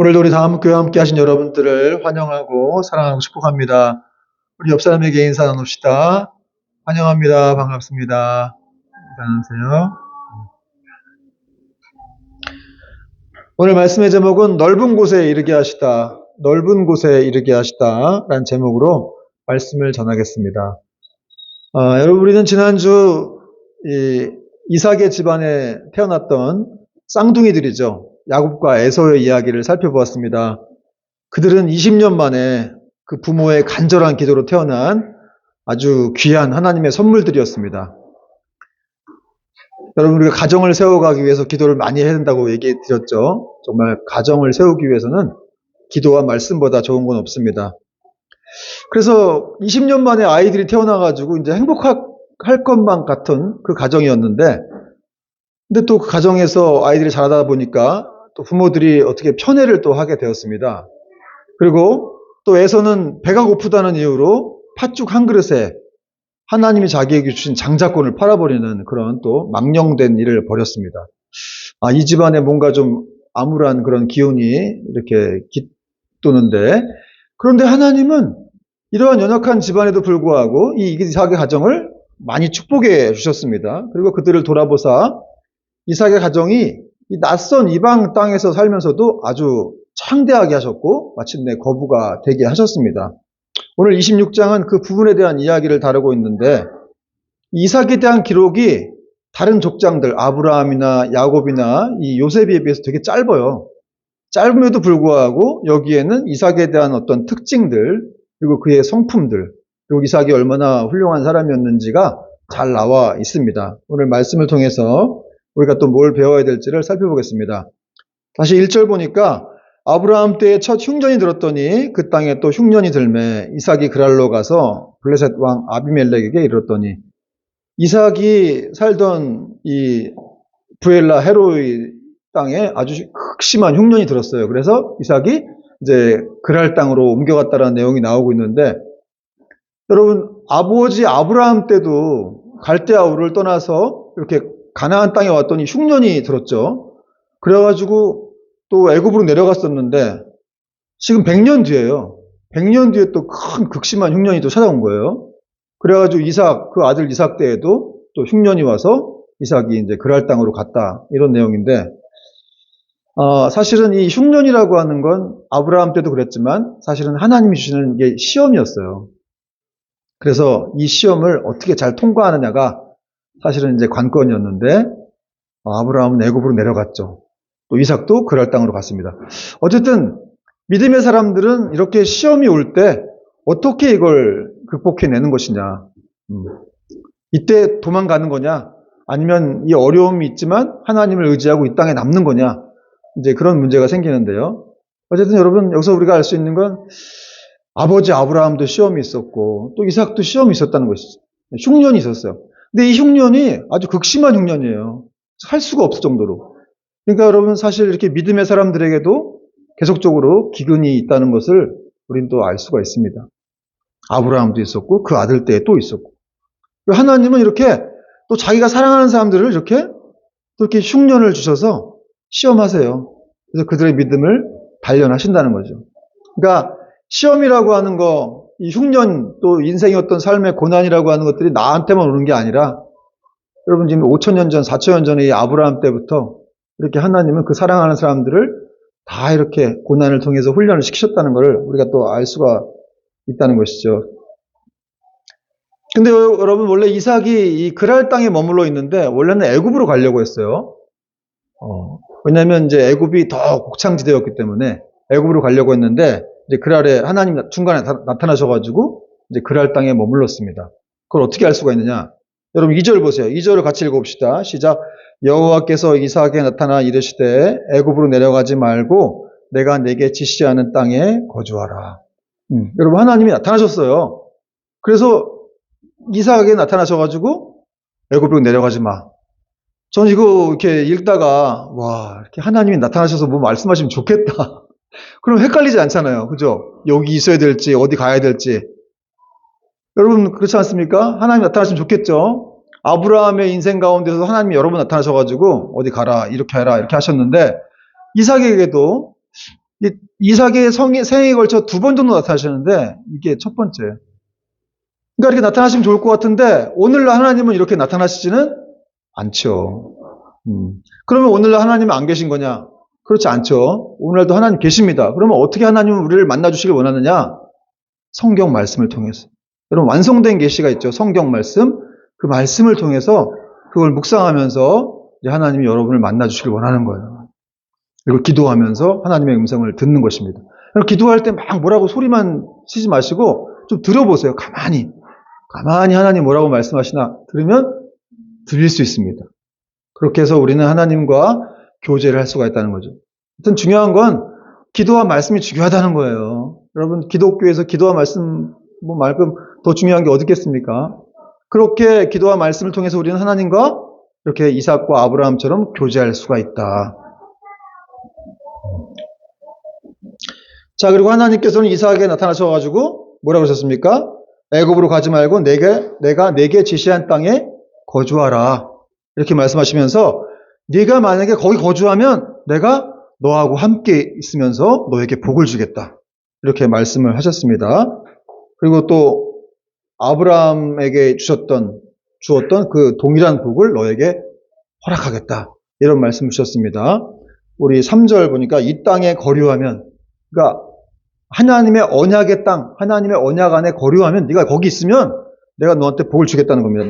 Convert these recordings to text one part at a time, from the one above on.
오늘도 우리 다음교회 함께 하신 여러분들을 환영하고 사랑하고 축복합니다. 우리 옆 사람에게 인사 나눕시다. 환영합니다. 반갑습니다. 인사 나누세요. 오늘 말씀의 제목은 넓은 곳에 이르게 하시다. 넓은 곳에 이르게 하시다. 라는 제목으로 말씀을 전하겠습니다. 여러분, 우리는 지난주 이삭의 집안에 태어났던 쌍둥이들이죠. 야곱과 에서의 이야기를 살펴보았습니다. 그들은 20년 만에 그 부모의 간절한 기도로 태어난 아주 귀한 하나님의 선물들이었습니다. 여러분, 우리가 가정을 세워가기 위해서 기도를 많이 해야 된다고 얘기 드렸죠. 정말 가정을 세우기 위해서는 기도와 말씀보다 좋은 건 없습니다. 그래서 20년 만에 아이들이 태어나가지고 이제 행복할 것만 같은 그 가정이었는데, 근데 또 그 가정에서 아이들이 자라다 보니까 또 부모들이 어떻게 편애를 또 하게 되었습니다. 그리고 또 에서는 배가 고프다는 이유로 팥죽 한 그릇에 하나님이 자기에게 주신 장자권을 팔아버리는 그런 또 망령된 일을 벌였습니다. 이 집안에 뭔가 좀 암울한 그런 기운이 이렇게 깃도는데, 그런데 하나님은 이러한 연약한 집안에도 불구하고 이 이삭의 가정을 많이 축복해 주셨습니다. 그리고 그들을 돌아보사 이삭의 가정이 이 낯선 이방 땅에서 살면서도 아주 창대하게 하셨고 마침내 거부가 되게 하셨습니다. 오늘 26장은 그 부분에 대한 이야기를 다루고 있는데, 이삭에 대한 기록이 다른 족장들 아브라함이나 야곱이나 이 요셉에 비해서 되게 짧아요. 짧음에도 불구하고 여기에는 이삭에 대한 어떤 특징들, 그리고 그의 성품들, 그리고 이삭이 얼마나 훌륭한 사람이었는지가 잘 나와 있습니다. 오늘 말씀을 통해서 우리가 또 뭘 배워야 될지를 살펴보겠습니다. 다시 1절 보니까 아브라함 때에 첫 흉년이 들었더니 그 땅에 또 흉년이 들매 이삭이 그랄로 가서 블레셋 왕 아비멜렉에게 이르렀더니, 이삭이 살던 이 부엘라 헤로이 땅에 아주 극심한 흉년이 들었어요. 그래서 이삭이 이제 그랄 땅으로 옮겨갔다라는 내용이 나오고 있는데, 여러분, 아버지 아브라함 때도 갈대아 우를 떠나서 이렇게 가나안 땅에 왔더니 흉년이 들었죠. 그래가지고 또 애굽으로 내려갔었는데 지금 100년 뒤에요. 100년 뒤에 또 큰 극심한 흉년이 또 찾아온 거예요. 그래가지고 이삭, 그 아들 이삭 때에도 또 흉년이 와서 이삭이 이제 그랄 땅으로 갔다. 이런 내용인데, 사실은 이 흉년이라고 하는 건 아브라함 때도 그랬지만 사실은 하나님이 주시는 게 시험이었어요. 그래서 이 시험을 어떻게 잘 통과하느냐가 사실은 이제 관건이었는데, 아브라함은 애굽으로 내려갔죠. 또 이삭도 그랄 땅으로 갔습니다. 어쨌든 믿음의 사람들은 이렇게 시험이 올 때 어떻게 이걸 극복해내는 것이냐, 이때 도망가는 거냐, 아니면 이 어려움이 있지만 하나님을 의지하고 이 땅에 남는 거냐, 이제 그런 문제가 생기는데요. 어쨌든 여러분, 여기서 우리가 알 수 있는 건 아버지 아브라함도 시험이 있었고 또 이삭도 시험이 있었다는 것이죠. 흉년이 있었어요. 근데 이 흉년이 아주 극심한 흉년이에요. 할 수가 없을 정도로. 그러니까 여러분, 사실 이렇게 믿음의 사람들에게도 계속적으로 기근이 있다는 것을 우리는 또 알 수가 있습니다. 아브라함도 있었고 그 아들 때에 또 있었고, 하나님은 이렇게 또 자기가 사랑하는 사람들을 이렇게 또 이렇게 흉년을 주셔서 시험하세요. 그래서 그들의 믿음을 단련하신다는 거죠. 그러니까 시험이라고 하는 거, 이 흉년, 또 인생의 어떤 삶의 고난이라고 하는 것들이 나한테만 오는 게 아니라, 여러분 지금 5,000년 전, 4,000년 전에 이 아브라함 때부터 이렇게 하나님은 그 사랑하는 사람들을 다 이렇게 고난을 통해서 훈련을 시키셨다는 것을 우리가 또 알 수가 있다는 것이죠. 근데 여러분, 원래 이삭이 이 그랄 땅에 머물러 있는데 원래는 애굽으로 가려고 했어요. 왜냐하면 이제 애굽이 더 곡창지대였기 때문에 애굽으로 가려고 했는데, 이제 그랄에 하나님 중간에 나타나셔가지고 이제 그랄 땅에 머물렀습니다. 그걸 어떻게 알 수가 있느냐? 여러분 2절 보세요. 2절을 같이 읽어봅시다. 시작. 여호와께서 이삭에게 나타나 이르시되 애굽으로 내려가지 말고 내가 내게 지시하는 땅에 거주하라. 여러분, 하나님이 나타나셨어요. 그래서 이삭에게 나타나셔가지고 애굽으로 내려가지 마. 저는 이거 이렇게 읽다가 이렇게 하나님이 나타나셔서 뭐 말씀하시면 좋겠다. 그럼 헷갈리지 않잖아요. 그죠? 여기 있어야 될지 어디 가야 될지. 여러분, 그렇지 않습니까? 하나님 나타나시면 좋겠죠? 아브라함의 인생 가운데서 하나님이 여러 번 나타나셔가지고 어디 가라, 이렇게 해라, 이렇게 하셨는데, 이삭에게도 이삭의 생애에 걸쳐 2번 정도 나타나시는데 이게 첫 번째. 그러니까 이렇게 나타나시면 좋을 것 같은데 오늘날 하나님은 이렇게 나타나시지는 않죠. 그러면 오늘날 하나님은 안 계신 거냐? 그렇지 않죠. 오늘날도 하나님 계십니다. 그러면 어떻게 하나님은 우리를 만나주시길 원하느냐? 성경 말씀을 통해서. 여러분 완성된 계시가 있죠. 성경 말씀. 그 말씀을 통해서 그걸 묵상하면서 이제 하나님이 여러분을 만나주시길 원하는 거예요. 그리고 기도하면서 하나님의 음성을 듣는 것입니다. 기도할 때 막 뭐라고 소리만 치지 마시고 좀 들어보세요. 가만히 하나님 뭐라고 말씀하시나 들으면 들릴 수 있습니다. 그렇게 해서 우리는 하나님과 교제를 할 수가 있다는 거죠. 하여튼 중요한 건 기도와 말씀이 중요하다는 거예요. 여러분 기독교에서 기도와 말씀 말끔 더 중요한 게 어디 있겠습니까? 그렇게 기도와 말씀을 통해서 우리는 하나님과 이렇게 이삭과 아브라함처럼 교제할 수가 있다. 자, 그리고 하나님께서는 이삭에게 나타나셔가지고 뭐라고 하셨습니까? 애굽으로 가지 말고 내가 내게 지시한 땅에 거주하라. 이렇게 말씀하시면서 네가 만약에 거기 거주하면 내가 너하고 함께 있으면서 너에게 복을 주겠다. 이렇게 말씀을 하셨습니다. 그리고 또 아브라함에게 주었던 그 동일한 복을 너에게 허락하겠다. 이런 말씀을 주셨습니다. 우리 3절 보니까 이 땅에 거류하면, 그러니까 하나님의 언약의 땅, 하나님의 언약 안에 거류하면 네가 거기 있으면 내가 너한테 복을 주겠다는 겁니다.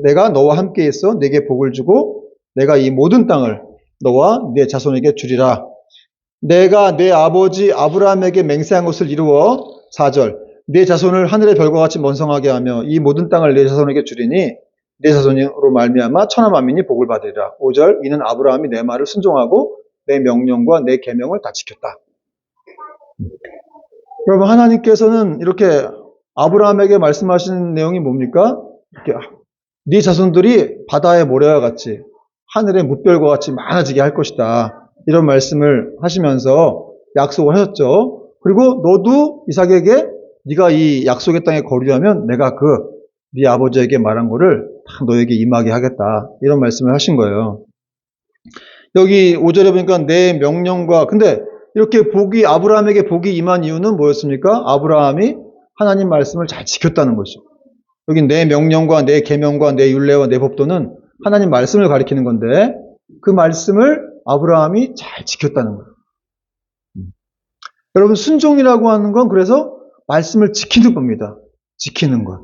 내가 너와 함께 있어 내게 복을 주고 내가 이 모든 땅을 너와 네 자손에게 주리라. 내가 내 아버지 아브라함에게 맹세한 것을 이루어 4절 네 자손을 하늘의 별과 같이 번성하게 하며 이 모든 땅을 네 자손에게 주리니 네 자손으로 말미암아 천하 만민이 복을 받으리라. 5절 이는 아브라함이 내 말을 순종하고 내 명령과 내 계명을 다 지켰다. 여러분 하나님께서는 이렇게 아브라함에게 말씀하시는 내용이 뭡니까? 이렇게 네 자손들이 바다의 모래와 같이 하늘의 뭇별과 같이 많아지게 할 것이다. 이런 말씀을 하시면서 약속을 하셨죠. 그리고 너도 이삭에게 네가 이 약속의 땅에 거류하면 내가 네 아버지에게 말한 거를 다 너에게 임하게 하겠다. 이런 말씀을 하신 거예요. 여기 5절에 보니까 내 명령과 근데 이렇게 아브라함에게 복이 임한 이유는 뭐였습니까? 아브라함이 하나님 말씀을 잘 지켰다는 것이죠. 여기 내 명령과 내 계명과 내 율례와 내 법도는 하나님 말씀을 가리키는 건데 그 말씀을 아브라함이 잘 지켰다는 거예요. 여러분 순종이라고 하는 건 그래서 말씀을 지키는 겁니다. 지키는 것.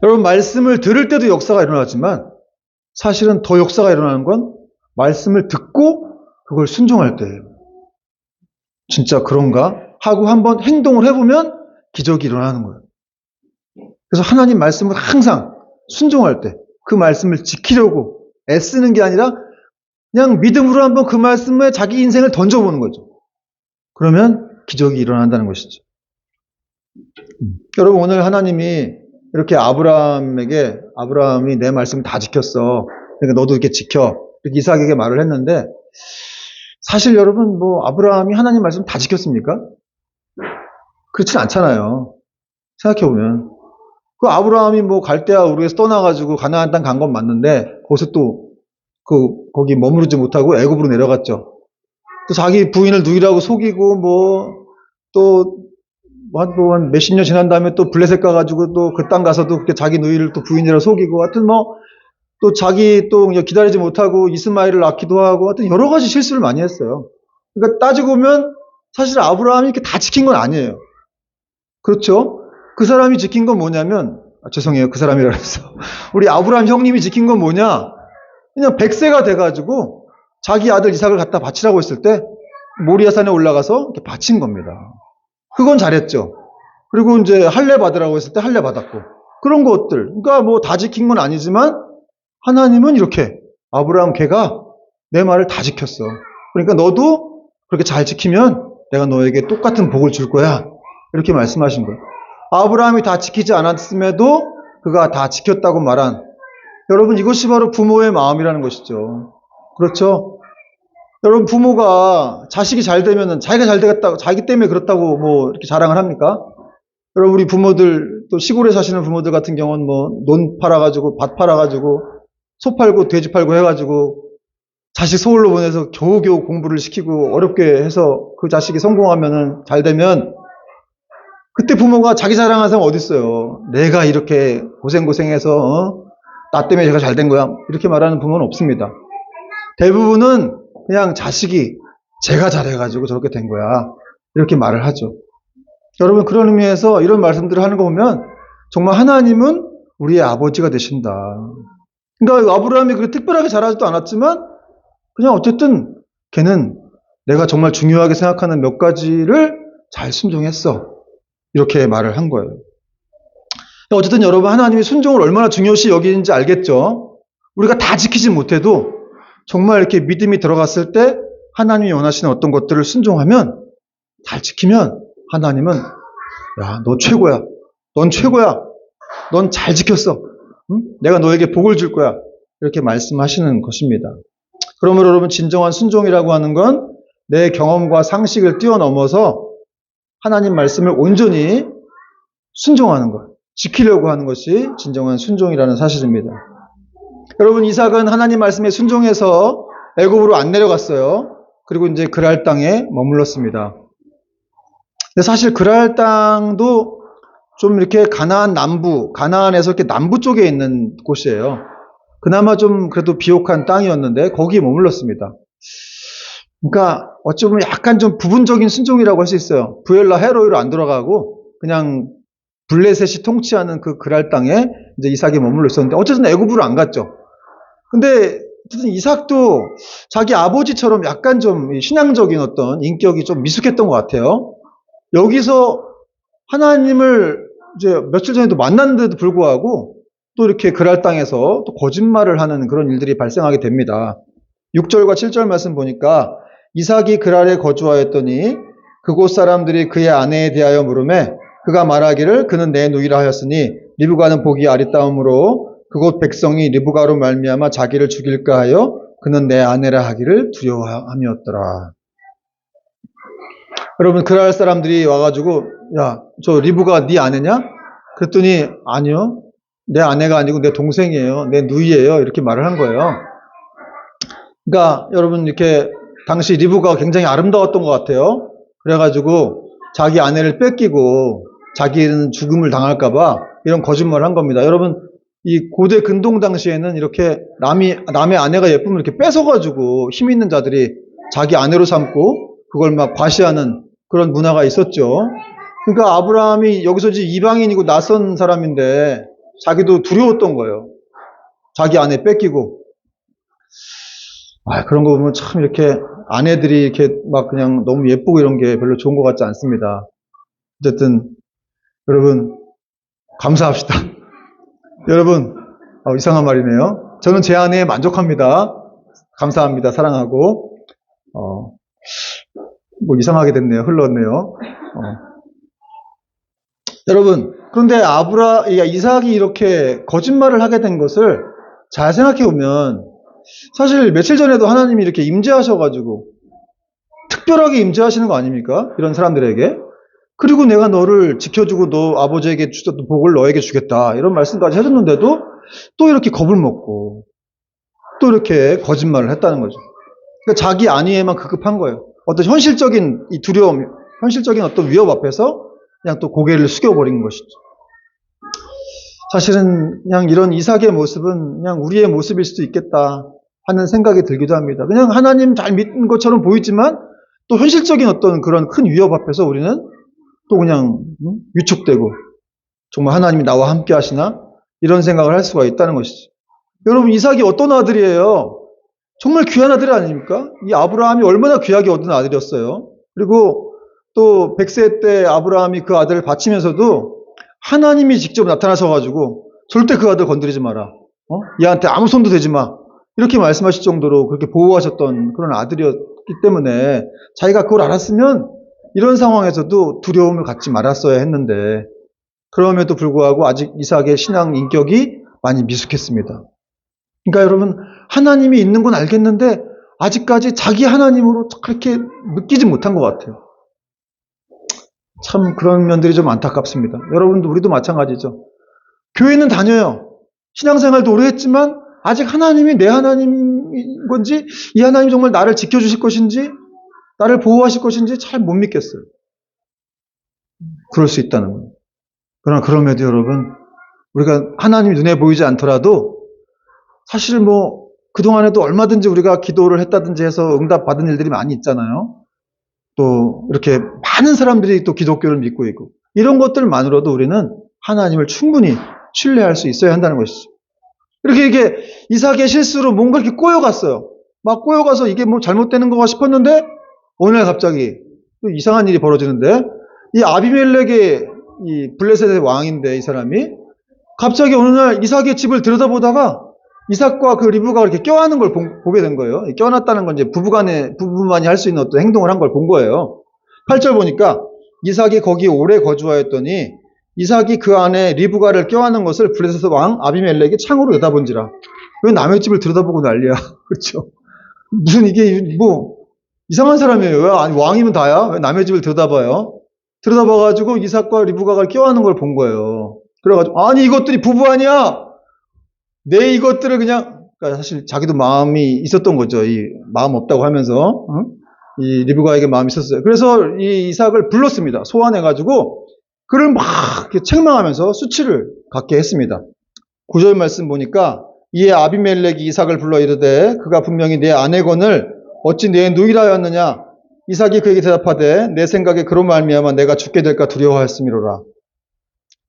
여러분 말씀을 들을 때도 역사가 일어나지만 사실은 더 역사가 일어나는 건 말씀을 듣고 그걸 순종할 때예요. 진짜 그런가? 하고 한번 행동을 해보면 기적이 일어나는 거예요. 그래서 하나님 말씀을 항상 순종할 때 그 말씀을 지키려고 애쓰는 게 아니라 그냥 믿음으로 한번 그 말씀에 자기 인생을 던져보는 거죠. 그러면 기적이 일어난다는 것이죠. 여러분 오늘 하나님이 이렇게 아브라함이 내 말씀 다 지켰어. 그러니까 너도 이렇게 지켜. 이렇게 이삭에게 말을 했는데 사실 여러분 아브라함이 하나님 말씀 다 지켰습니까? 그렇진 않잖아요. 생각해보면. 그 아브라함이 갈대아 우르에서 떠나가지고 가나안 땅 간 건 맞는데 거기서 또 거기 머무르지 못하고 애굽으로 내려갔죠. 또 자기 부인을 누이라고 속이고 한 몇십 년 지난 다음에 또 블레셋 가가지고 또 그 땅 가서도 그렇게 자기 누이를 또 부인이라고 속이고 하여튼 또 자기 또 기다리지 못하고 이스마엘을 낳기도 하고 하여튼 여러 가지 실수를 많이 했어요. 그러니까 따지고 보면 사실 아브라함이 이렇게 다 지킨 건 아니에요. 그렇죠? 그 사람이 지킨 건 뭐냐면 죄송해요. 그 사람이라 해서 우리 아브라함 형님이 지킨 건 뭐냐? 그냥 100세가 돼가지고 자기 아들 이삭을 갖다 바치라고 했을 때 모리아산에 올라가서 이렇게 바친 겁니다. 그건 잘했죠. 그리고 이제 할례 받으라고 했을 때 할례 받았고 그런 것들. 그러니까 다 지킨 건 아니지만 하나님은 이렇게 아브라함 걔가 내 말을 다 지켰어. 그러니까 너도 그렇게 잘 지키면 내가 너에게 똑같은 복을 줄 거야. 이렇게 말씀하신 거예요. 아브라함이 다 지키지 않았음에도 그가 다 지켰다고 말한 여러분 이것이 바로 부모의 마음이라는 것이죠. 그렇죠? 여러분 부모가 자식이 잘 되면은 자기가 잘 되겠다고 자기 때문에 그렇다고 이렇게 자랑을 합니까? 여러분 우리 부모들 또 시골에 사시는 부모들 같은 경우는 논 팔아가지고 밭 팔아가지고 소 팔고 돼지 팔고 해가지고 자식 서울로 보내서 겨우겨우 공부를 시키고 어렵게 해서 그 자식이 성공하면은 잘 되면 그때 부모가 자기 자랑하는 사람 어디 있어요? 내가 이렇게 고생해서 나 때문에 제가 잘 된 거야. 이렇게 말하는 부모는 없습니다. 대부분은 그냥 자식이 제가 잘해가지고 저렇게 된 거야. 이렇게 말을 하죠. 여러분 그런 의미에서 이런 말씀들을 하는 거 보면 정말 하나님은 우리의 아버지가 되신다. 그러니까 아브라함이 그렇게 특별하게 잘하지도 않았지만 그냥 어쨌든 걔는 내가 정말 중요하게 생각하는 몇 가지를 잘 순종했어. 이렇게 말을 한 거예요. 어쨌든 여러분 하나님이 순종을 얼마나 중요시 여기는지 알겠죠? 우리가 다 지키지 못해도 정말 이렇게 믿음이 들어갔을 때 하나님이 원하시는 어떤 것들을 순종하면 잘 지키면 하나님은 야, 너 최고야. 넌 최고야. 넌 잘 지켰어. 응? 내가 너에게 복을 줄 거야. 이렇게 말씀하시는 것입니다. 그러므로 여러분 진정한 순종이라고 하는 건 내 경험과 상식을 뛰어넘어서 하나님 말씀을 온전히 순종하는 것, 지키려고 하는 것이 진정한 순종이라는 사실입니다. 여러분 이삭은 하나님 말씀에 순종해서 애굽으로 안 내려갔어요. 그리고 이제 그랄 땅에 머물렀습니다. 근데 사실 그랄 땅도 좀 이렇게 가나안에서 이렇게 남부 쪽에 있는 곳이에요. 그나마 좀 그래도 비옥한 땅이었는데 거기에 머물렀습니다. 그러니까 어찌 보면 약간 좀 부분적인 순종이라고 할 수 있어요. 부엘라 헤로이로 안 들어가고 그냥 블레셋이 통치하는 그 그랄 땅에 이제 이삭이 머물러 있었는데 어쨌든 애굽으로 안 갔죠. 근데 어쨌든 이삭도 자기 아버지처럼 약간 좀 신앙적인 어떤 인격이 좀 미숙했던 것 같아요. 여기서 하나님을 이제 며칠 전에도 만났는데도 불구하고 또 이렇게 그랄 땅에서 또 거짓말을 하는 그런 일들이 발생하게 됩니다. 6절과 7절 말씀 보니까 이삭이 그랄에 거주하였더니 그곳 사람들이 그의 아내에 대하여 물으매 그가 말하기를 그는 내 누이라 하였으니 리브가는 보기 아리따움으로 그곳 백성이 리브가로 말미암아 자기를 죽일까 하여 그는 내 아내라 하기를 두려워함이었더라. 여러분 그랄 사람들이 와가지고 야, 저 리브가 네 아내냐? 그랬더니 아니요. 내 아내가 아니고 내 동생이에요. 내 누이예요. 이렇게 말을 한 거예요. 그러니까 여러분 이렇게 당시 리브가 굉장히 아름다웠던 것 같아요. 그래가지고 자기 아내를 뺏기고 자기는 죽음을 당할까봐 이런 거짓말을 한 겁니다. 여러분 이 고대 근동 당시에는 이렇게 남의 아내가 예쁘면 이렇게 뺏어가지고 힘 있는 자들이 자기 아내로 삼고 그걸 막 과시하는 그런 문화가 있었죠. 그러니까 아브라함이 여기서 이제 이방인이고 낯선 사람인데 자기도 두려웠던 거예요. 자기 아내 뺏기고. 그런 거 보면 참 이렇게 아내들이 이렇게 막 그냥 너무 예쁘고 이런 게 별로 좋은 것 같지 않습니다. 어쨌든 여러분 감사합시다. 여러분 이상한 말이네요. 저는 제 아내에 만족합니다. 감사합니다. 사랑하고 뭐 이상하게 됐네요. 흘렀네요. 여러분 그런데 이삭이 이렇게 거짓말을 하게 된 것을 잘 생각해 보면 사실 며칠 전에도 하나님이 이렇게 임재하셔가지고 특별하게 임재하시는 거 아닙니까? 이런 사람들에게. 그리고 내가 너를 지켜주고 너 아버지에게 주셨던 복을 너에게 주겠다. 이런 말씀까지 해줬는데도 또 이렇게 겁을 먹고 또 이렇게 거짓말을 했다는 거죠. 그러니까 자기 안위에만 급급한 거예요. 어떤 현실적인 이 두려움, 현실적인 어떤 위협 앞에서 그냥 또 고개를 숙여버린 것이죠. 사실은 그냥 이런 이삭의 모습은 그냥 우리의 모습일 수도 있겠다 하는 생각이 들기도 합니다. 그냥 하나님 잘 믿는 것처럼 보이지만 또 현실적인 어떤 그런 큰 위협 앞에서 우리는 또 그냥 위축되고 정말 하나님이 나와 함께 하시나? 이런 생각을 할 수가 있다는 것이죠. 여러분 이삭이 어떤 아들이에요? 정말 귀한 아들 아닙니까? 이 아브라함이 얼마나 귀하게 얻은 아들이었어요. 그리고 또 100세 때 아브라함이 그 아들을 바치면서도 하나님이 직접 나타나셔가지고 절대 그 아들 건드리지 마라. 얘한테 아무 손도 대지 마. 이렇게 말씀하실 정도로 그렇게 보호하셨던 그런 아들이었기 때문에 자기가 그걸 알았으면 이런 상황에서도 두려움을 갖지 말았어야 했는데 그럼에도 불구하고 아직 이삭의 신앙 인격이 많이 미숙했습니다. 그러니까 여러분 하나님이 있는 건 알겠는데 아직까지 자기 하나님으로 그렇게 느끼지 못한 것 같아요. 참 그런 면들이 좀 안타깝습니다. 여러분도 우리도 마찬가지죠. 교회는 다녀요. 신앙생활도 오래 했지만 아직 하나님이 내 하나님인 건지, 이 하나님이 정말 나를 지켜주실 것인지, 나를 보호하실 것인지 잘 못 믿겠어요. 그럴 수 있다는 거예요. 그러나 그럼에도 여러분, 우리가 하나님이 눈에 보이지 않더라도 사실 그동안에도 얼마든지 우리가 기도를 했다든지 해서 응답받은 일들이 많이 있잖아요. 또 이렇게 많은 사람들이 또 기독교를 믿고 있고, 이런 것들만으로도 우리는 하나님을 충분히 신뢰할 수 있어야 한다는 것이죠. 이렇게 이게 이삭의 실수로 뭔가 이렇게 꼬여갔어요. 막 꼬여가서 이게 잘못되는 거가 싶었는데 어느 날 갑자기 또 이상한 일이 벌어지는데, 이 아비멜렉의 이 블레셋의 왕인데 이 사람이 갑자기 어느 날 이삭의 집을 들여다보다가 이삭과 그 리브가가 이렇게 껴안는 걸 보게 된 거예요. 껴안았다는 건 이제 부부만이 할 수 있는 어떤 행동을 한 걸 본 거예요. 8절 보니까 이삭이 거기 오래 거주하였더니 이삭이 그 안에 리브가를 껴안은 것을 블레셋 왕 아비멜렉이 창으로 내다본지라. 왜 남의 집을 들여다보고 난리야. 그렇죠? 무슨 이게 이상한 사람이에요. 왜 왕이면 다야? 왜 남의 집을 들여다봐요? 들여다봐가지고 이삭과 리브가가 껴안는 걸 본 거예요. 그래가지고 아니 이것들이 부부 아니야? 내 이것들을 그러니까 사실 자기도 마음이 있었던 거죠. 이 마음 없다고 하면서 이 리브가에게 마음이 있었어요. 그래서 이 이삭을 불렀습니다. 소환해가지고 그를 막 이렇게 책망하면서 수치를 갖게 했습니다. 9절 말씀 보니까 이에 아비멜렉이 이삭을 불러 이르되 그가 분명히 내 아내건을 어찌 내 누이라 하였느냐. 이삭이 그에게 대답하되 내 생각에 그로 말미암아 내가 죽게 될까 두려워하였음이로라.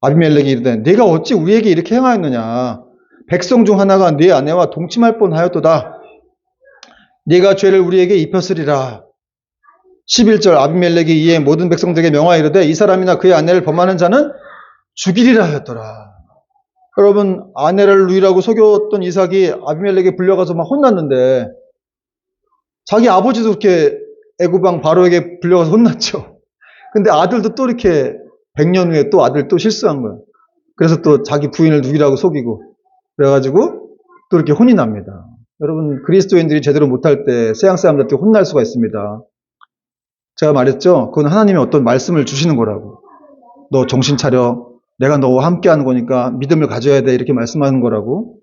아비멜렉이 이르되 네가 어찌 우리에게 이렇게 행하였느냐. 백성 중 하나가 네 아내와 동침할 뻔하였도다. 네가 죄를 우리에게 입혔으리라. 11절 아비멜렉이 이에 모든 백성들에게 명하여 이르되 이 사람이나 그의 아내를 범하는 자는 죽이리라 하였더라. 여러분, 아내를 누이라고 속였던 이삭이 아비멜렉에 불려가서 막 혼났는데 자기 아버지도 그렇게 애굽왕 바로에게 불려가서 혼났죠. 근데 아들도 또 이렇게 100년 후에 또 아들 또 실수한 거예요. 그래서 또 자기 부인을 누이라고 속이고 그래가지고 또 이렇게 혼이 납니다. 여러분, 그리스도인들이 제대로 못할 때 세상 사람들한테 혼날 수가 있습니다. 제가 말했죠. 그건 하나님이 어떤 말씀을 주시는 거라고. 너 정신 차려. 내가 너와 함께 하는 거니까 믿음을 가져야 돼. 이렇게 말씀하는 거라고.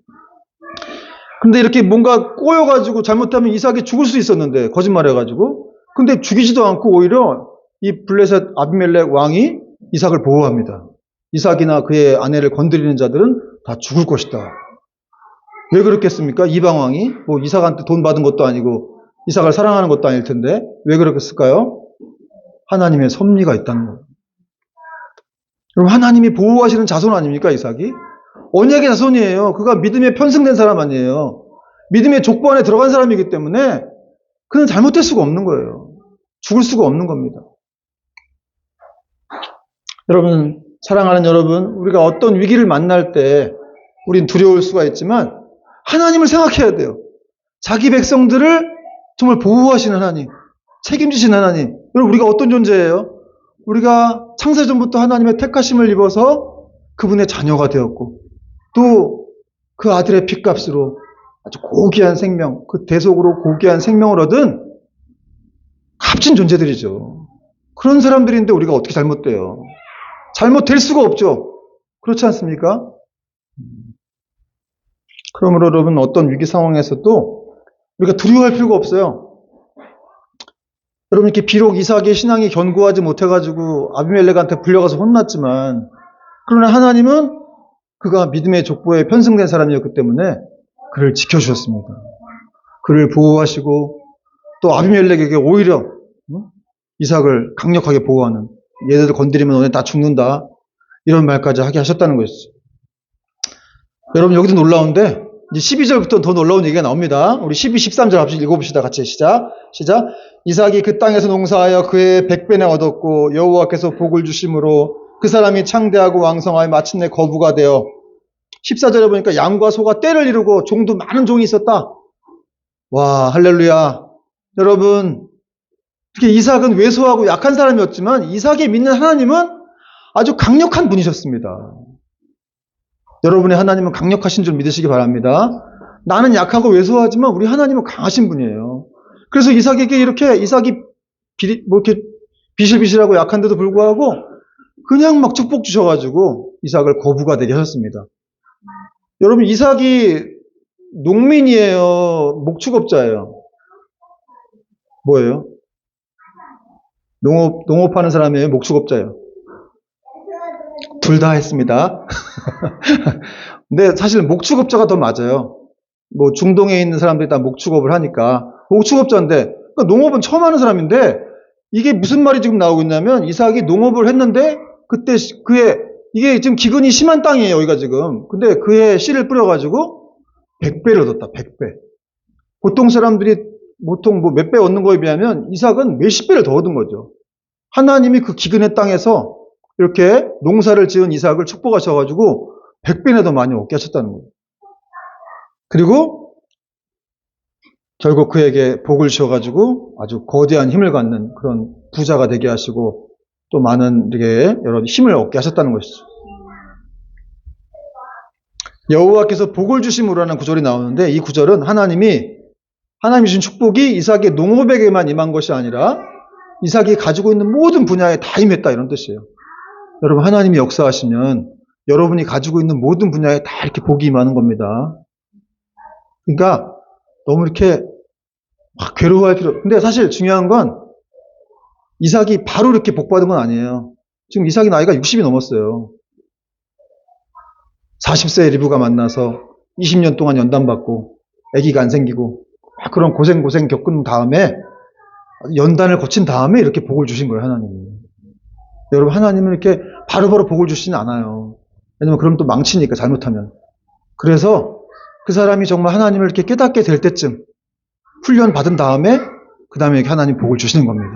근데 이렇게 뭔가 꼬여가지고 잘못하면 이삭이 죽을 수 있었는데 거짓말해가지고. 근데 죽이지도 않고 오히려 이 블레셋 아비멜렉 왕이 이삭을 보호합니다. 이삭이나 그의 아내를 건드리는 자들은 다 죽을 것이다. 왜 그렇겠습니까? 이방 왕이 이삭한테 돈 받은 것도 아니고 이삭을 사랑하는 것도 아닐 텐데 왜 그렇겠을까요? 하나님의 섭리가 있다는 거예요. 그럼 하나님이 보호하시는 자손 아닙니까, 이삭이? 언약의 자손이에요. 그가 믿음에 편승된 사람 아니에요. 믿음의 족보 안에 들어간 사람이기 때문에 그는 잘못될 수가 없는 거예요. 죽을 수가 없는 겁니다. 여러분, 사랑하는 여러분, 우리가 어떤 위기를 만날 때 우린 두려울 수가 있지만 하나님을 생각해야 돼요. 자기 백성들을 정말 보호하시는 하나님, 책임지신 하나님. 여러분, 우리가 어떤 존재예요? 우리가 창세전부터 하나님의 택하심을 입어서 그분의 자녀가 되었고 또 그 아들의 핏값으로 아주 고귀한 생명, 그 대속으로 고귀한 생명을 얻은 값진 존재들이죠. 그런 사람들인데 우리가 어떻게 잘못돼요? 잘못될 수가 없죠. 그렇지 않습니까? 그러므로 여러분, 어떤 위기 상황에서도 우리가 두려워할 필요가 없어요. 여러분, 이렇게 비록 이삭의 신앙이 견고하지 못해가지고 아비멜렉한테 불려가서 혼났지만 그러나 하나님은 그가 믿음의 족보에 편승된 사람이었기 때문에 그를 지켜주셨습니다. 그를 보호하시고 또 아비멜렉에게 오히려 이삭을 강력하게 보호하는, 얘네들 건드리면 너네 다 죽는다, 이런 말까지 하게 하셨다는 것이죠. 여러분, 여기도 놀라운데 이제 12절부터 더 놀라운 얘기가 나옵니다. 우리 12, 13절 합시다. 읽어봅시다. 같이 시작. 이삭이 그 땅에서 농사하여 그의 100배나 얻었고 여호와께서 복을 주심으로 그 사람이 창대하고 왕성하여 마침내 거부가 되어 14절에 보니까 양과 소가 떼를 이루고 종도 많은 종이 있었다. 와, 할렐루야. 여러분, 특히 이삭은 왜소하고 약한 사람이었지만 이삭이 믿는 하나님은 아주 강력한 분이셨습니다. 여러분의 하나님은 강력하신 줄 믿으시기 바랍니다. 나는 약하고 왜소하지만 우리 하나님은 강하신 분이에요. 그래서 이삭에게 이삭이 이렇게 비실비실하고 약한데도 불구하고 그냥 막 축복 주셔가지고 이삭을 거부가 되게 하셨습니다. 여러분, 이삭이 농민이에요? 목축업자예요? 뭐예요? 농업하는 사람이에요? 목축업자예요? 둘 다 했습니다. 근데 사실 목축업자가 더 맞아요. 뭐 중동에 있는 사람들이 다 목축업을 하니까 목축업자인데, 그러니까 농업은 처음 하는 사람인데, 이게 무슨 말이 지금 나오고 있냐면 이삭이 농업을 했는데 그때 이게 지금 기근이 심한 땅이에요, 여기가 지금. 근데 그에 씨를 뿌려가지고 100배를 얻었다. 100배. 보통 사람들이 보통 뭐 몇 배 얻는 거에 비하면 이삭은 몇십 배를 더 얻은 거죠. 하나님이 그 기근의 땅에서 이렇게 농사를 지은 이삭을 축복하셔가지고 100배나 더 많이 얻게 하셨다는 거예요. 그리고 결국 그에게 복을 주셔가지고 아주 거대한 힘을 갖는 그런 부자가 되게 하시고 또 많은 이렇게 여러 힘을 얻게 하셨다는 것이죠. 여호와께서 복을 주심으로라는 구절이 나오는데, 이 구절은 하나님이 주신 축복이 이삭의 농업에게만 임한 것이 아니라 이삭이 가지고 있는 모든 분야에 다 임했다, 이런 뜻이에요. 여러분, 하나님이 역사하시면 여러분이 가지고 있는 모든 분야에 다 이렇게 복이 임하는 겁니다. 그러니까 너무 이렇게 막 괴로워할 필요. 근데 사실 중요한 건 이삭이 바로 이렇게 복 받은 건 아니에요. 지금 이삭이 나이가 60이 넘었어요. 40세에 리브가 만나서 20년 동안 연단받고 아기가 안 생기고 그런 고생 겪은 다음에 연단을 거친 다음에 이렇게 복을 주신 거예요, 하나님이. 여러분, 하나님은 이렇게 바로바로 복을 주시진 않아요. 왜냐면 그럼 또 망치니까, 잘못하면. 그래서 그 사람이 정말 하나님을 이렇게 깨닫게 될 때쯤 훈련 받은 다음에 그 다음에 이렇게 하나님 복을 주시는 겁니다.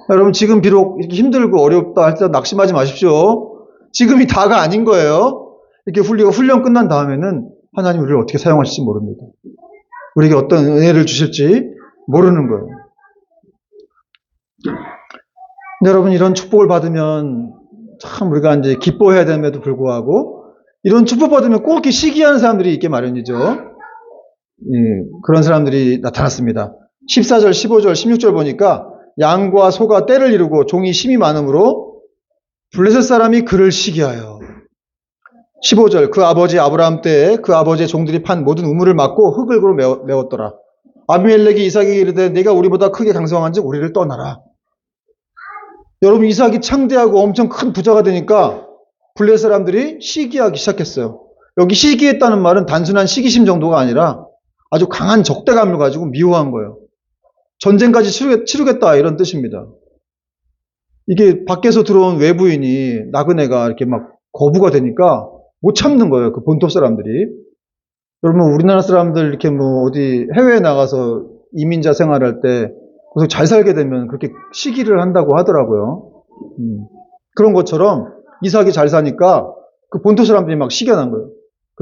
여러분, 지금 비록 이렇게 힘들고 어렵다 할 때 낙심하지 마십시오. 지금이 다가 아닌 거예요. 이렇게 훈련 끝난 다음에는 하나님 우리를 어떻게 사용하실지 모릅니다. 우리에게 어떤 은혜를 주실지 모르는 거예요. 여러분, 이런 축복을 받으면 참 우리가 이제 기뻐해야 됨에도 불구하고 이런 축복 받으면 꼭 이렇게 시기하는 사람들이 있게 마련이죠. 그런 사람들이 나타났습니다. 14절, 15절, 16절 보니까 양과 소가 떼를 이루고 종이 심이 많으므로 블레셋 사람이 그를 시기하여. 15절, 그 아버지 아브라함 때에 그 아버지의 종들이 판 모든 우물을 막고 흙을 그로 메웠더라. 아비멜렉이 이삭에게 이르되 네가 우리보다 크게 강성한즉 우리를 떠나라. 여러분, 이삭이 창대하고 엄청 큰 부자가 되니까 블레셋 사람들이 시기하기 시작했어요. 여기 시기했다는 말은 단순한 시기심 정도가 아니라 아주 강한 적대감을 가지고 미워한 거예요. 전쟁까지 치르겠다, 이런 뜻입니다. 이게 밖에서 들어온 외부인이, 나그네가 이렇게 막 거부가 되니까 못 참는 거예요, 그 본토 사람들이. 여러분, 우리나라 사람들 이렇게 뭐 어디 해외에 나가서 이민자 생활할 때 거기서 잘 살게 되면 그렇게 시기를 한다고 하더라고요. 그런 것처럼 이삭이 잘 사니까 그 본토 사람들이 막 시기가 난 거예요.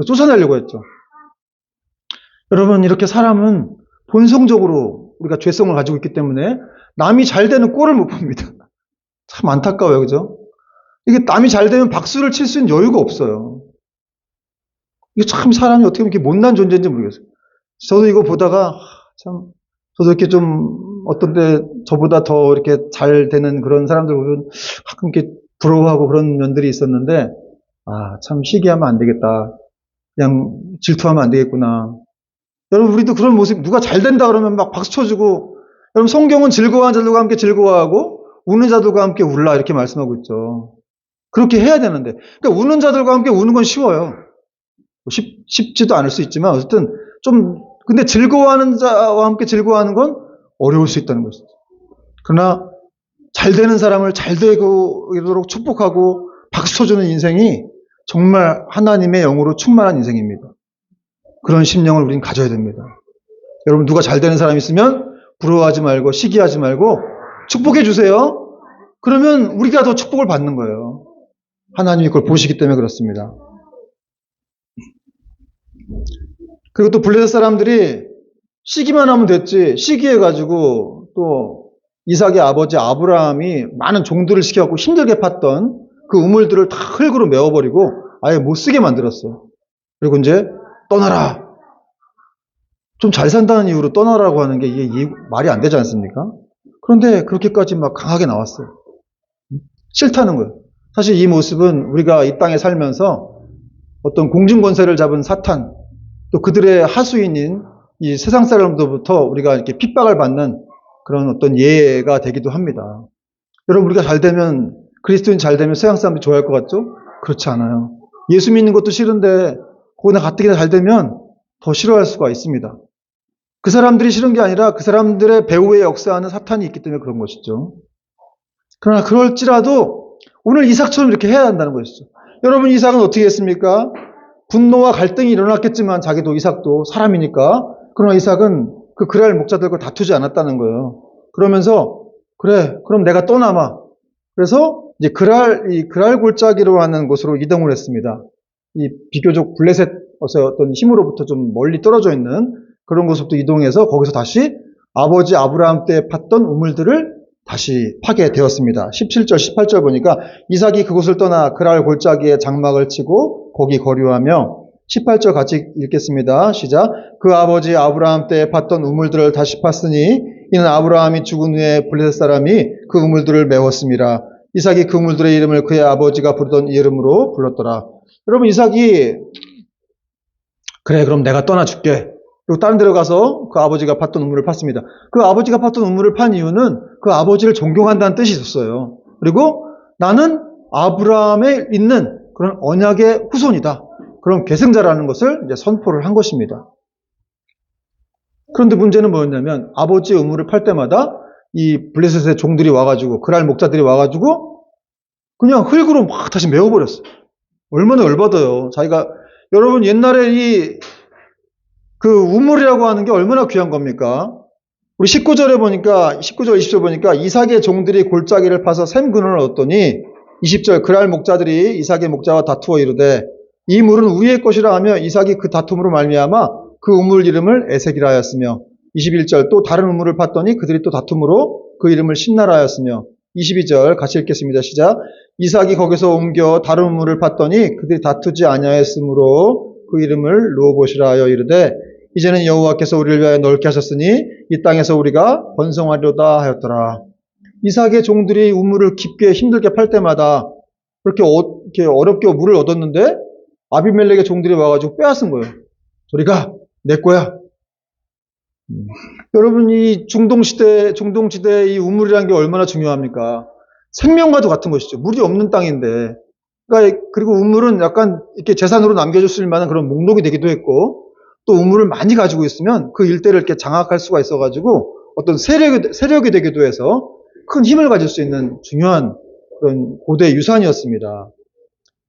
쫓아내려고 했죠. 여러분, 이렇게 사람은 본성적으로 우리가 죄성을 가지고 있기 때문에 남이 잘 되는 꼴을 못 봅니다. 참 안타까워요, 그죠? 이게 남이 잘 되면 박수를 칠 수 있는 여유가 없어요. 이게 참 사람이 어떻게 보면 이렇게 못난 존재인지 모르겠어요. 저도 이거 보다가 참, 저도 이렇게 좀 어떤 때 저보다 더 이렇게 잘 되는 그런 사람들 보면 가끔 이렇게 부러워하고 그런 면들이 있었는데, 아, 참 시기하면 안 되겠다. 그냥 질투하면 안 되겠구나. 여러분, 우리도 그런 모습, 누가 잘 된다 그러면 막 박수 쳐주고, 여러분, 성경은 즐거워하는 자들과 함께 즐거워하고 우는 자들과 함께 울라, 이렇게 말씀하고 있죠. 그렇게 해야 되는데, 그러니까 우는 자들과 함께 우는 건 쉬워요. 쉽지도 않을 수 있지만 어쨌든 근데 즐거워하는 자와 함께 즐거워하는 건 어려울 수 있다는 것이죠. 그러나 잘 되는 사람을 잘 되도록 축복하고 박수 쳐주는 인생이 정말 하나님의 영으로 충만한 인생입니다. 그런 심령을 우리는 가져야 됩니다. 여러분, 누가 잘 되는 사람 있으면 부러워하지 말고 시기하지 말고 축복해 주세요. 그러면 우리가 더 축복을 받는 거예요. 하나님이 그걸 보시기 때문에 그렇습니다. 그리고 또 블레셋 사람들이 시기만 하면 됐지, 시기해가지고 또 이삭의 아버지 아브라함이 많은 종들을 시켜갖고 힘들게 팠던 그 우물들을 다 흙으로 메워버리고 아예 못 쓰게 만들었어요. 그리고 이제 떠나라. 좀 잘 산다는 이유로 떠나라고 하는 게 이게 말이 안 되지 않습니까? 그런데 그렇게까지 막 강하게 나왔어요. 싫다는 거예요. 사실 이 모습은 우리가 이 땅에 살면서 어떤 공중권세를 잡은 사탄, 또 그들의 하수인인 이 세상 사람들로부터 우리가 이렇게 핍박을 받는 그런 어떤 예가 되기도 합니다. 여러분, 우리가 잘 되면, 그리스도인 잘 되면 세상 사람들이 좋아할 것 같죠? 그렇지 않아요. 예수 믿는 것도 싫은데 거기나 가뜩이나 잘 되면 더 싫어할 수가 있습니다. 그 사람들이 싫은 게 아니라 그 사람들의 배후에 역사하는 사탄이 있기 때문에 그런 것이죠. 그러나 그럴지라도 오늘 이삭처럼 이렇게 해야 한다는 것이죠. 여러분, 이삭은 어떻게 했습니까? 분노와 갈등이 일어났겠지만 자기도 이삭도 사람이니까. 그러나 이삭은 그 그랄 목자들과 다투지 않았다는 거예요. 그러면서 그래, 그럼 내가 떠나마. 그래서 이제 이 그랄 골짜기로 하는 곳으로 이동을 했습니다. 이 비교적 블레셋의 어떤 힘으로부터 좀 멀리 떨어져 있는 그런 곳부터 이동해서 거기서 다시 아버지 아브라함 때 팠던 우물들을 다시 파게 되었습니다. 17절, 18절 보니까 이삭이 그곳을 떠나 그랄 골짜기에 장막을 치고 거기 거류하며 18절 같이 읽겠습니다. 시작. 그 아버지 아브라함 때 팠던 우물들을 다시 팠으니 이는 아브라함이 죽은 후에 블레셋 사람이 그 우물들을 메웠습니다. 이삭이 그 우물들의 이름을 그의 아버지가 부르던 이름으로 불렀더라. 여러분, 이삭이 그래, 그럼 내가 떠나줄게. 그리고 다른 데로 가서 그 아버지가 팠던 우물을 팠습니다. 그 아버지가 팠던 우물을 판 이유는 그 아버지를 존경한다는 뜻이 있었어요. 그리고 나는 아브라함에 있는 그런 언약의 후손이다. 그런 계승자라는 것을 이제 선포를 한 것입니다. 그런데 문제는 뭐였냐면 아버지의 우물을 팔 때마다 이 블레셋의 종들이 와가지고 그랄 목자들이 와가지고 그냥 흙으로 막 다시 메워버렸어요. 얼마나 열받아요. 자기가 여러분 옛날에 그 우물이라고 하는 게 얼마나 귀한 겁니까? 우리 19절에 보니까 19절 20절 보니까 이삭의 종들이 골짜기를 파서 샘 근원을 얻더니 20절 그랄 목자들이 이삭의 목자와 다투어 이르되 이 물은 우리의 것이라 하며 이삭이 그 다툼으로 말미암아 그 우물 이름을 에색이라 하였으며 21절 또 다른 우물을 팠더니 그들이 또 다툼으로 그 이름을 신나라 하였으며 22절 같이 읽겠습니다. 시작. 이삭이 거기서 옮겨 다른 우물을 팠더니 그들이 다투지 아니하였으므로 그 이름을 르호봇이라 하여 이르되 이제는 여호와께서 우리를 위하여 넓게 하셨으니 이 땅에서 우리가 번성하려다 하였더라. 이삭의 종들이 우물을 깊게 힘들게 팔 때마다 그렇게 어렵게 물을 얻었는데 아비멜렉의 종들이 와가지고 빼앗은 거예요. 저리가 내 거야. 여러분, 이 중동지대의 이 우물이라는 게 얼마나 중요합니까? 생명과도 같은 것이죠. 물이 없는 땅인데. 그러니까 그리고 우물은 약간 이렇게 재산으로 남겨줬을 만한 그런 목록이 되기도 했고, 또 우물을 많이 가지고 있으면 그 일대를 이렇게 장악할 수가 있어가지고 어떤 세력이 되기도 해서 큰 힘을 가질 수 있는 중요한 그런 고대 유산이었습니다.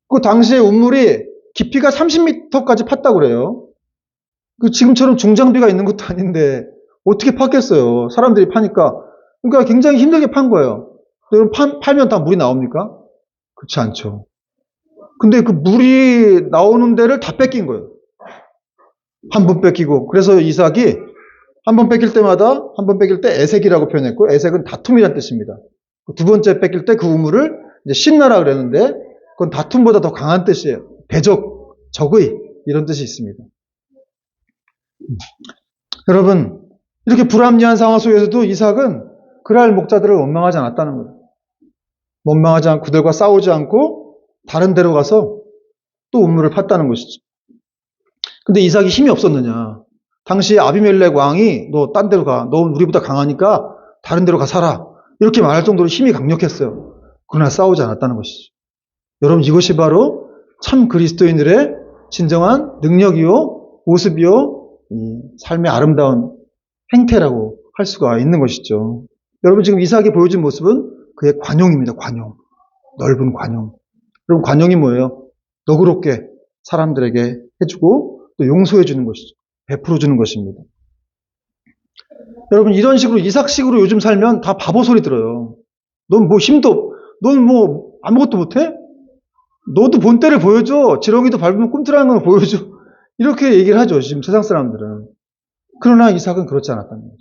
그 당시에 우물이 깊이가 30m까지 팠다고 그래요. 그 지금처럼 중장비가 있는 것도 아닌데 어떻게 팠겠어요? 사람들이 파니까. 그러니까 굉장히 힘들게 판 거예요. 여러분, 팔면 다 물이 나옵니까? 그렇지 않죠. 근데 그 물이 나오는 데를 다 뺏긴 거예요. 한 번 뺏기고. 그래서 이삭이 한 번 뺏길 때 에색이라고 표현했고, 에색은 다툼이라는 뜻입니다. 두 번째 뺏길 때 그 우물을 이제 신나라 그랬는데, 그건 다툼보다 더 강한 뜻이에요. 대적, 적의, 이런 뜻이 있습니다. 여러분, 이렇게 불합리한 상황 속에서도 이삭은 그랄 목자들을 원망하지 않았다는 거예요. 원망하지 않고 그들과 싸우지 않고 다른 데로 가서 또 우물을 팠다는 것이죠. 근데 이삭이 힘이 없었느냐? 당시 아비멜렉 왕이 너 딴 데로 가. 너 우리보다 강하니까 다른 데로 가 살아. 이렇게 말할 정도로 힘이 강력했어요. 그러나 싸우지 않았다는 것이죠. 여러분, 이것이 바로 참 그리스도인들의 진정한 능력이요, 모습이요, 삶의 아름다운 행태라고 할 수가 있는 것이죠. 여러분, 지금 이삭이 보여준 모습은 그의 관용입니다. 관용. 넓은 관용. 여러분, 관용이 뭐예요? 너그럽게 사람들에게 해주고 또 용서해주는 것이죠. 베풀어주는 것입니다. 여러분, 이런 식으로 이삭식으로 요즘 살면 다 바보 소리 들어요. 넌 뭐 넌 뭐 아무것도 못해? 너도 본때를 보여줘. 지렁이도 밟으면 꿈틀하는 걸 보여줘. 이렇게 얘기를 하죠, 지금 세상 사람들은. 그러나 이삭은 그렇지 않았다는 거죠.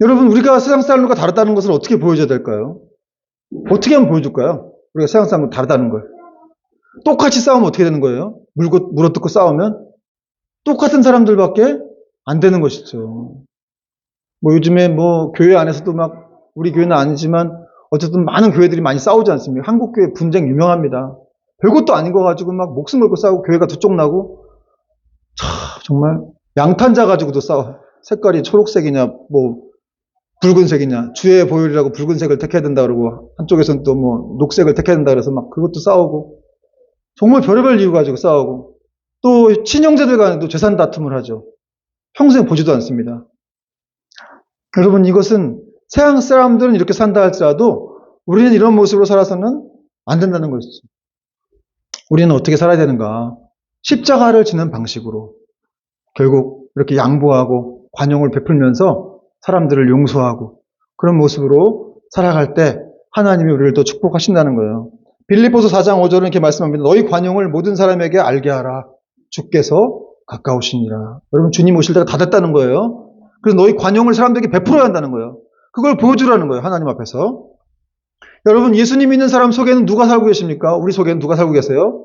여러분, 우리가 세상 사람들과 다르다는 것을 어떻게 보여줘야 될까요? 어떻게 하면 보여줄까요? 우리가 세상 사람과 다르다는 걸. 똑같이 싸우면 어떻게 되는 거예요? 물어뜯고 싸우면? 똑같은 사람들밖에 안 되는 것이죠. 뭐 요즘에 뭐 교회 안에서도 막 우리 교회는 아니지만 어쨌든 많은 교회들이 많이 싸우지 않습니까? 한국 교회 분쟁 유명합니다. 별것도 아닌 거 가지고 막 목숨 걸고 싸우고 교회가 두 쪽 나고 정말 양탄자 가지고도 싸워. 색깔이 초록색이냐, 뭐 붉은색이냐, 주의 보혈이라고 붉은색을 택해야 된다 그러고 한쪽에서는 또 뭐 녹색을 택해야 된다 그래서 막 그것도 싸우고 정말 별의별 이유 가지고 싸우고 또 친형제들 간에도 재산 다툼을 하죠. 평생 보지도 않습니다. 여러분 이것은 세상 사람들은 이렇게 산다 할지라도 우리는 이런 모습으로 살아서는 안 된다는 것이죠. 우리는 어떻게 살아야 되는가? 십자가를 지는 방식으로 결국 이렇게 양보하고 관용을 베풀면서 사람들을 용서하고 그런 모습으로 살아갈 때 하나님이 우리를 더 축복하신다는 거예요. 빌립보서 4장 5절은 이렇게 말씀합니다. 너희 관용을 모든 사람에게 알게 하라. 주께서 가까우시니라. 여러분 주님 오실 때가 다 됐다는 거예요. 그래서 너희 관용을 사람들에게 베풀어야 한다는 거예요. 그걸 보여주라는 거예요. 하나님 앞에서. 여러분 예수님 믿는 사람 속에는 누가 살고 계십니까? 우리 속에는 누가 살고 계세요?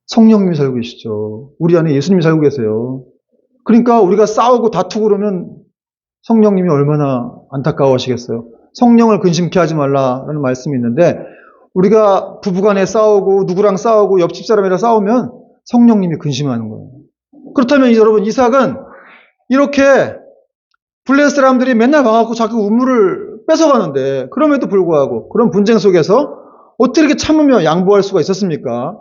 성령님이 살고 계시죠. 우리 안에 예수님이 살고 계세요. 그러니까 우리가 싸우고 다투고 그러면 성령님이 얼마나 안타까워하시겠어요. 성령을 근심케 하지 말라라는 말씀이 있는데 우리가 부부간에 싸우고 누구랑 싸우고 옆집 사람이랑 싸우면 성령님이 근심하는 거예요. 그렇다면 여러분 이삭은 이렇게 블레셋 사람들이 맨날 와갖고 자꾸 우물을 뺏어가는데 그럼에도 불구하고 그런 분쟁 속에서 어떻게 이렇게 참으며 양보할 수가 있었습니까?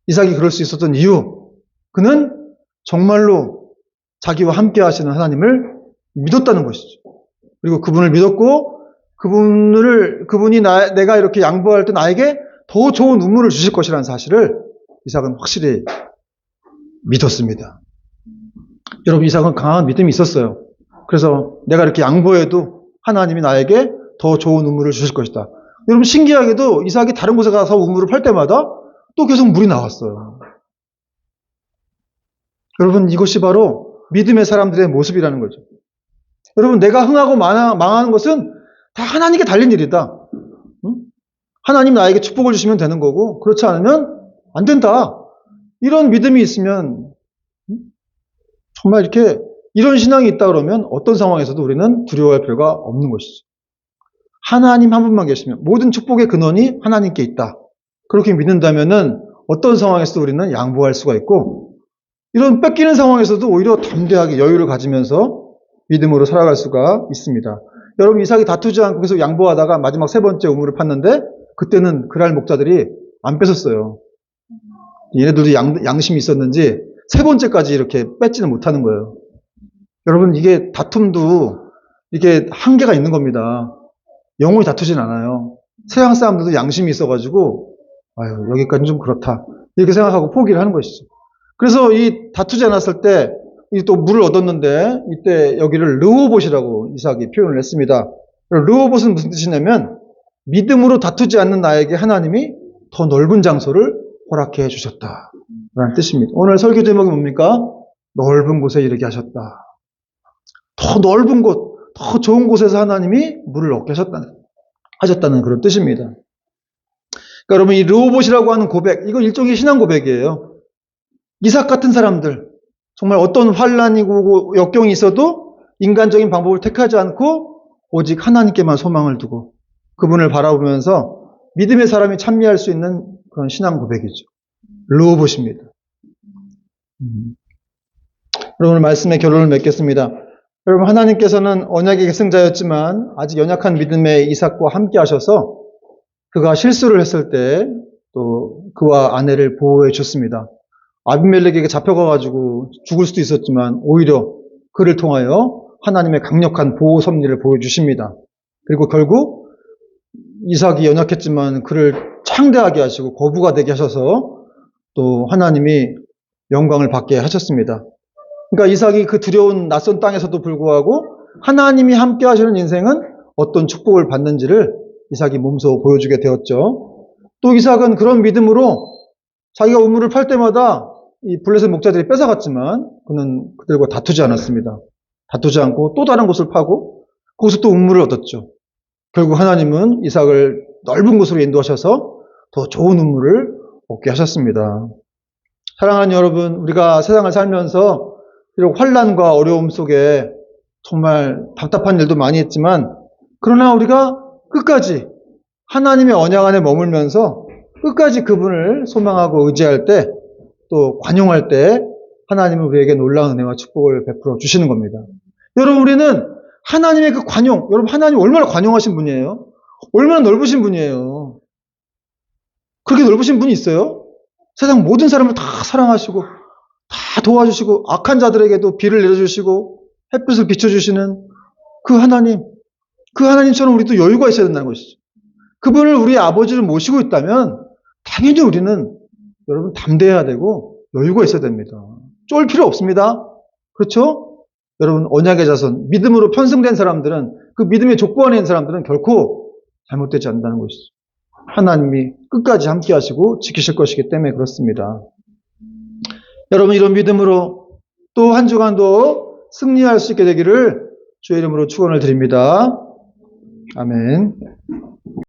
이삭이 그럴 수 있었던 이유, 그는 정말로 자기와 함께 하시는 하나님을 믿었다는 것이죠. 그리고 그분을 믿었고 그분이 내가 이렇게 양보할 때 나에게 더 좋은 우물을 주실 것이라는 사실을 이삭은 확실히 믿었습니다. 여러분 이삭은 강한 믿음이 있었어요. 그래서 내가 이렇게 양보해도 하나님이 나에게 더 좋은 우물을 주실 것이다. 여러분 신기하게도 이삭이 다른 곳에 가서 우물을 팔 때마다 또 계속 물이 나왔어요. 여러분 이것이 바로 믿음의 사람들의 모습이라는 거죠. 여러분 내가 흥하고 망하는 것은 다 하나님께 달린 일이다. 하나님 나에게 축복을 주시면 되는 거고 그렇지 않으면 안 된다. 이런 믿음이 있으면 정말 이렇게 이런 신앙이 있다 그러면 어떤 상황에서도 우리는 두려워할 필요가 없는 것이죠. 하나님 한 분만 계시면 모든 축복의 근원이 하나님께 있다. 그렇게 믿는다면은 어떤 상황에서도 우리는 양보할 수가 있고 이런 뺏기는 상황에서도 오히려 담대하게 여유를 가지면서 믿음으로 살아갈 수가 있습니다. 여러분 이삭이 다투지 않고 계속 양보하다가 마지막 세 번째 우물을 팠는데 그때는 그랄 목자들이 안 뺏었어요. 얘네들도 양심이 있었는지 세 번째까지 이렇게 뺏지는 못하는 거예요. 여러분 이게 다툼도 이게 한계가 있는 겁니다. 영원히 다투진 않아요. 서양 사람들도 양심이 있어가지고 아유 여기까지는 좀 그렇다 이렇게 생각하고 포기를 하는 것이죠. 그래서 이 다투지 않았을 때 또 물을 얻었는데 이때 여기를 르호봇이라고 이삭이 표현을 했습니다. 르호봇은 무슨 뜻이냐면 믿음으로 다투지 않는 나에게 하나님이 더 넓은 장소를 허락해 주셨다 라는 뜻입니다. 오늘 설교 제목이 뭡니까? 넓은 곳에 이르게 하셨다. 더 넓은 곳, 더 좋은 곳에서 하나님이 물을 얻게 하셨다는 그런 뜻입니다. 그러니까 여러분 이 르호봇이라고 하는 고백, 이건 일종의 신앙 고백이에요. 이삭 같은 사람들, 정말 어떤 환난이고 역경이 있어도 인간적인 방법을 택하지 않고 오직 하나님께만 소망을 두고 그분을 바라보면서 믿음의 사람이 찬미할 수 있는 그런 신앙 고백이죠. 르호봇입니다. 오늘 말씀의 결론을 맺겠습니다. 여러분 하나님께서는 언약의 계승자였지만 아직 연약한 믿음의 이삭과 함께 하셔서 그가 실수를 했을 때 또 그와 아내를 보호해 주셨습니다. 아비멜렉에게 잡혀가가지고 죽을 수도 있었지만 오히려 그를 통하여 하나님의 강력한 보호 섭리를 보여주십니다. 그리고 결국 이삭이 연약했지만 그를 창대하게 하시고 거부가 되게 하셔서 또 하나님이 영광을 받게 하셨습니다. 그러니까 이삭이 그 두려운 낯선 땅에서도 불구하고 하나님이 함께 하시는 인생은 어떤 축복을 받는지를 이삭이 몸소 보여주게 되었죠. 또 이삭은 그런 믿음으로 자기가 우물을 팔 때마다 이 블레셋 목자들이 뺏어갔지만 그는 그들과 다투지 않았습니다. 다투지 않고 또 다른 곳을 파고 거기서 또 우물을 얻었죠. 결국 하나님은 이삭을 넓은 곳으로 인도하셔서 더 좋은 우물을 얻게 하셨습니다. 사랑하는 여러분, 우리가 세상을 살면서 비록 환난과 어려움 속에 정말 답답한 일도 많이 했지만 그러나 우리가 끝까지 하나님의 언약 안에 머물면서 끝까지 그분을 소망하고 의지할 때 또 관용할 때 하나님은 우리에게 놀라운 은혜와 축복을 베풀어 주시는 겁니다. 여러분, 우리는 하나님의 그 관용, 여러분, 하나님 얼마나 관용하신 분이에요? 얼마나 넓으신 분이에요? 그렇게 넓으신 분이 있어요? 세상 모든 사람을 다 사랑하시고 다 도와주시고 악한 자들에게도 비를 내려주시고 햇빛을 비춰주시는 그 하나님, 그 하나님처럼 우리도 여유가 있어야 된다는 것이죠. 그분을 우리 아버지를 모시고 있다면 당연히 우리는 여러분 담대해야 되고 여유가 있어야 됩니다. 쫄 필요 없습니다. 그렇죠? 여러분, 언약의 자손, 믿음으로 편승된 사람들은, 그 믿음의 족보 안에 있는 사람들은 결코 잘못되지 않는다는 것이죠. 하나님이 끝까지 함께 하시고 지키실 것이기 때문에 그렇습니다. 여러분, 이런 믿음으로 또 한 주간도 승리할 수 있게 되기를 주의 이름으로 축원을 드립니다. 아멘.